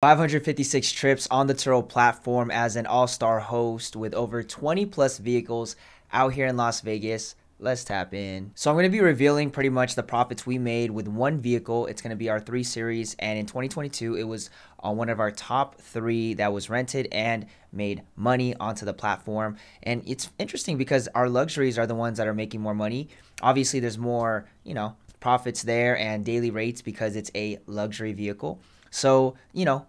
556 trips on the Turo platform as an all-star host with over 20 plus vehicles out here in Las Vegas. Let's tap in. So I'm going to be revealing pretty much the profits we made with one vehicle. It's going to be our 3 Series, and in 2022 it was on one of our top 3 that was rented and made money onto the platform. And it's interesting because our luxuries are the ones that are making more money. Obviously there's more, profits there and daily rates because it's a luxury vehicle. So,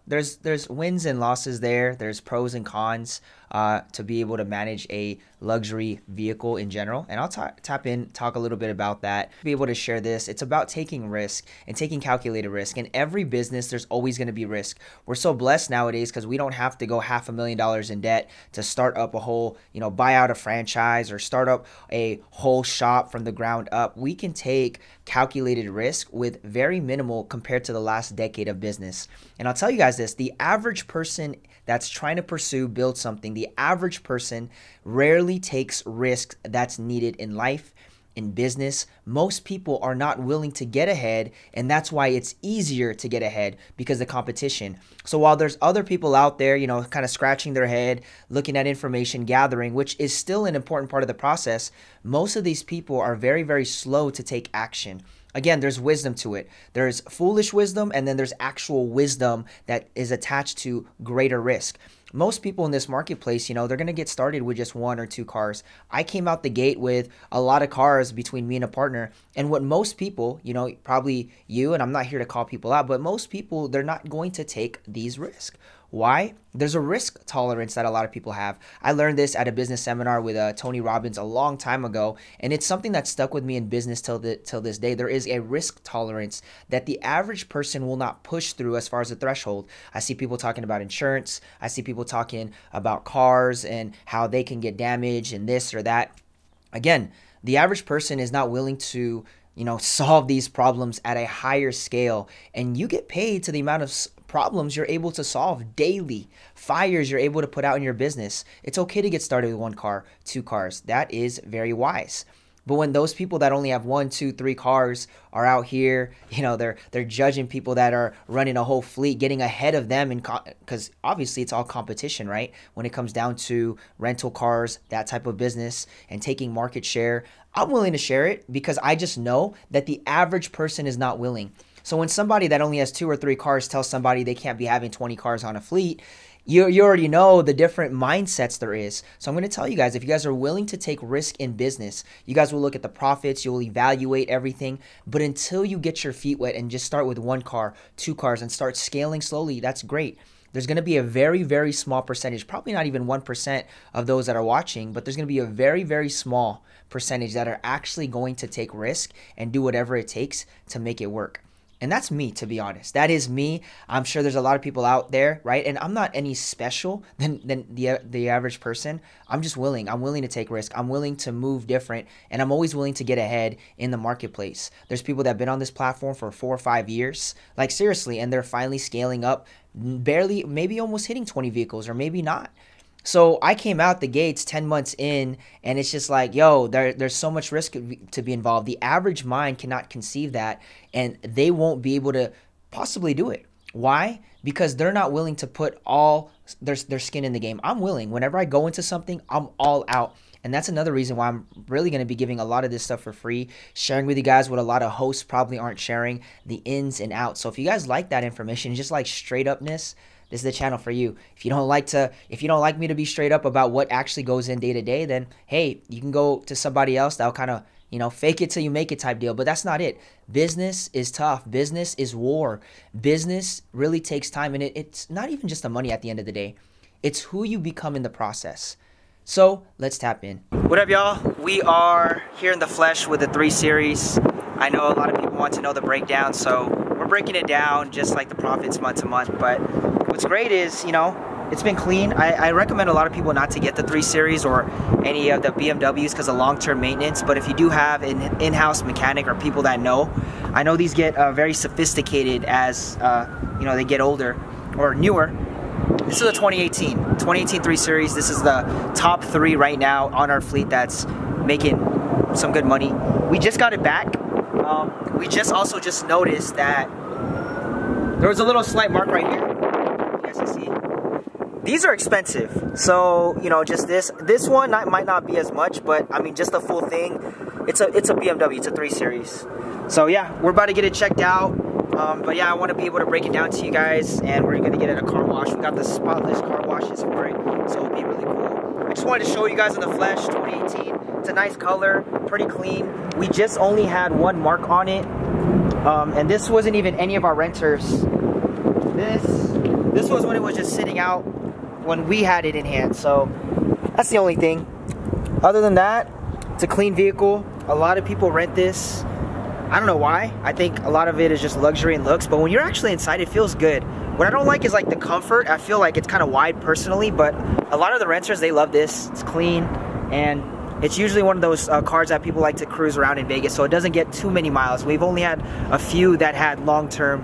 there's wins and losses there. There's pros and cons to be able to manage a luxury vehicle in general. And I'll talk a little bit about that, be able to share this. It's about taking risk and taking calculated risk. In every business, there's always going to be risk. We're so blessed nowadays because we don't have to go $500,000 in debt to start up a whole, buy out a franchise or start up a whole shop from the ground up. We can take calculated risk with very minimal compared to the last decade of business. And I'll tell you guys this, the average person that's trying to build something, the average person rarely takes risks that's needed in life, in business. Most people are not willing to get ahead, and that's why it's easier to get ahead because of the competition. So while there's other people out there, kind of scratching their head, looking at information gathering, which is still an important part of the process, most of these people are very, very slow to take action. Again, there's wisdom to it. There's foolish wisdom, and then there's actual wisdom that is attached to greater risk. Most people in this marketplace, they're going to get started with just 1 or 2 cars. I came out the gate with a lot of cars between me and a partner. And what most people, probably you, and I'm not here to call people out, but most people, they're not going to take these risks. Why? There's a risk tolerance that a lot of people have. I learned this at a business seminar with Tony Robbins a long time ago, and it's something that stuck with me in business till this day. There is a risk tolerance that the average person will not push through as far as the threshold. I see people talking about insurance. I see people talking about cars and how they can get damaged and this or that. Again, the average person is not willing to solve these problems at a higher scale, and you get paid to the amount of problems you're able to solve daily, fires you're able to put out in your business. It's okay to get started with 1 car, 2 cars. That is very wise. But when those people that only have 1, 2, 3 cars are out here, they're judging people that are running a whole fleet, getting ahead of them, because obviously it's all competition, right? When it comes down to rental cars, that type of business, and taking market share, I'm willing to share it because I just know that the average person is not willing. So when somebody that only has 2 or 3 cars tells somebody they can't be having 20 cars on a fleet, you already know the different mindsets there is. So I'm going to tell you guys, if you guys are willing to take risk in business, you guys will look at the profits, you'll evaluate everything. But until you get your feet wet and just start with 1 car, 2 cars, and start scaling slowly, that's great. There's going to be a very, very small percentage, probably not even 1% of those that are watching, but there's going to be a very, very small percentage that are actually going to take risk and do whatever it takes to make it work. And that's me, to be honest. That is me. I'm sure there's a lot of people out there, right? And I'm not any special than the average person. I'm just willing. I'm willing to take risk. I'm willing to move different. And I'm always willing to get ahead in the marketplace. There's people that have been on this platform for 4 or 5 years. Like seriously. And they're finally scaling up, barely, maybe almost hitting 20 vehicles or maybe not. So I came out the gates 10 months in, and it's just like, yo, there's so much risk to be involved. The average mind cannot conceive that, and they won't be able to possibly do it. Why? Because they're not willing to put all their skin in the game. I'm willing. Whenever I go into something, I'm all out. And that's another reason why I'm really going to be giving a lot of this stuff for free, sharing with you guys what a lot of hosts probably aren't sharing, the ins and outs. So if you guys like that information, just like straight upness, this is the channel for you. If you don't like me to be straight up about what actually goes in day to day, then hey, you can go to somebody else that'll kind of, fake it till you make it type deal. But that's not it. Business is tough. Business is war. Business really takes time, and it's not even just the money at the end of the day. It's who you become in the process. So let's tap in. What up, y'all? We are here in the flesh with the 3 Series. I know a lot of people want to know the breakdown, so we're breaking it down just like the profits month to month. But what's great is, it's been clean. I recommend a lot of people not to get the 3 Series or any of the BMWs because of long-term maintenance. But if you do have an in-house mechanic or people that know, I know these get very sophisticated as they get older or newer. This is a 2018 3 Series. This is the top 3 right now on our fleet that's making some good money. We just got it back. We just also noticed that there was a little slight mark right here. these are expensive. So, you know, just this one might not be as much, but I mean, just the full thing, it's a BMW, it's a 3 Series. So yeah, we're about to get it checked out. But yeah, I want to be able to break it down to you guys, and we're going to get it a car wash. We got the spotless car washes for it, so it'll be really cool. I just wanted to show you guys in the flesh, 2018. It's a nice color, pretty clean. We just only had one mark on it, and this wasn't even any of our renters. This was when it was just sitting out when we had it in hand, so that's the only thing. Other than that, it's a clean vehicle. A lot of people rent this. I don't know why. I think a lot of it is just luxury and looks, but when you're actually inside, it feels good. What I don't like is like the comfort. I feel like it's kind of wide personally, but a lot of the renters, they love this. It's clean, and it's usually one of those cars that people like to cruise around in Vegas, so it doesn't get too many miles. We've only had a few that had long-term,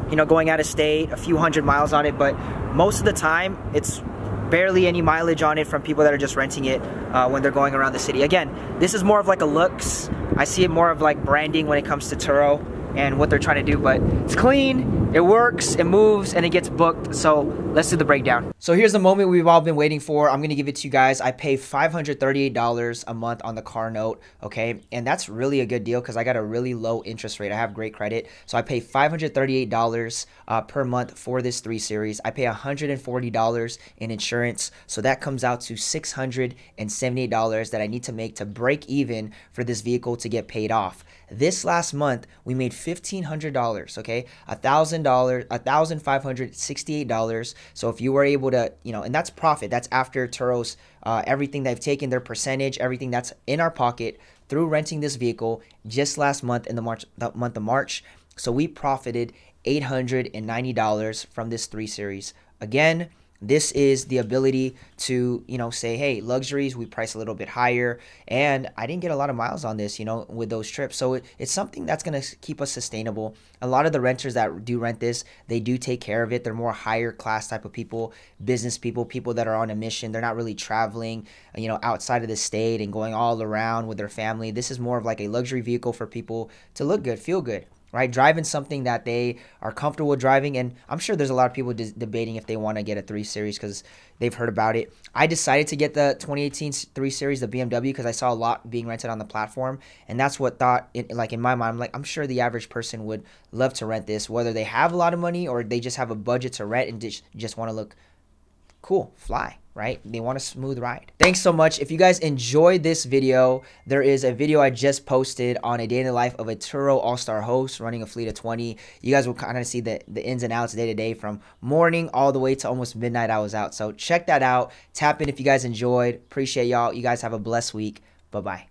you know, going out of state, a few hundred miles on it, but most of the time, it's barely any mileage on it from people that are just renting it when they're going around the city. Again, this is more of like a looks. I see it more of like branding when it comes to Turo and what they're trying to do, but it's clean, it works, it moves, and it gets booked. So let's do the breakdown. So here's the moment we've all been waiting for. I'm gonna give it to you guys. I pay $538 a month on the car note, okay? And that's really a good deal because I got a really low interest rate. I have great credit. So I pay $538 per month for this 3 Series. I pay $140 in insurance. So that comes out to $678 that I need to make to break even for this vehicle to get paid off. This last month, we made $1,500, okay? $1,568. So if you were able to, you know, and that's profit. That's after Turo's, everything they've taken, their percentage, everything that's in our pocket through renting this vehicle just last month in the month of March. So we profited $890 from this 3 Series. Again, this is the ability to, you know, say, hey, luxuries, we price a little bit higher. And I didn't get a lot of miles on this, you know, with those trips. So it's something that's going to keep us sustainable. A lot of the renters that do rent this, they do take care of it. They're more higher class type of people, business people, people that are on a mission. They're not really traveling, you know, outside of the state and going all around with their family. This is more of like a luxury vehicle for people to look good, feel good, right? Driving something that they are comfortable driving. And I'm sure there's a lot of people debating if they want to get a 3 Series because they've heard about it. I decided to get the 2018 3 Series, the BMW, because I saw a lot being rented on the platform. And that's what like in my mind, I'm like, I'm sure the average person would love to rent this, whether they have a lot of money or they just have a budget to rent and just want to look cool, fly, right? They want a smooth ride. Thanks so much. If you guys enjoyed this video, there is a video I just posted on a day in the life of a Turo all-star host running a fleet of 20. You guys will kind of see the ins and outs day to day from morning all the way to almost midnight I was out. So check that out. Tap in if you guys enjoyed. Appreciate y'all. You guys have a blessed week. Bye-bye.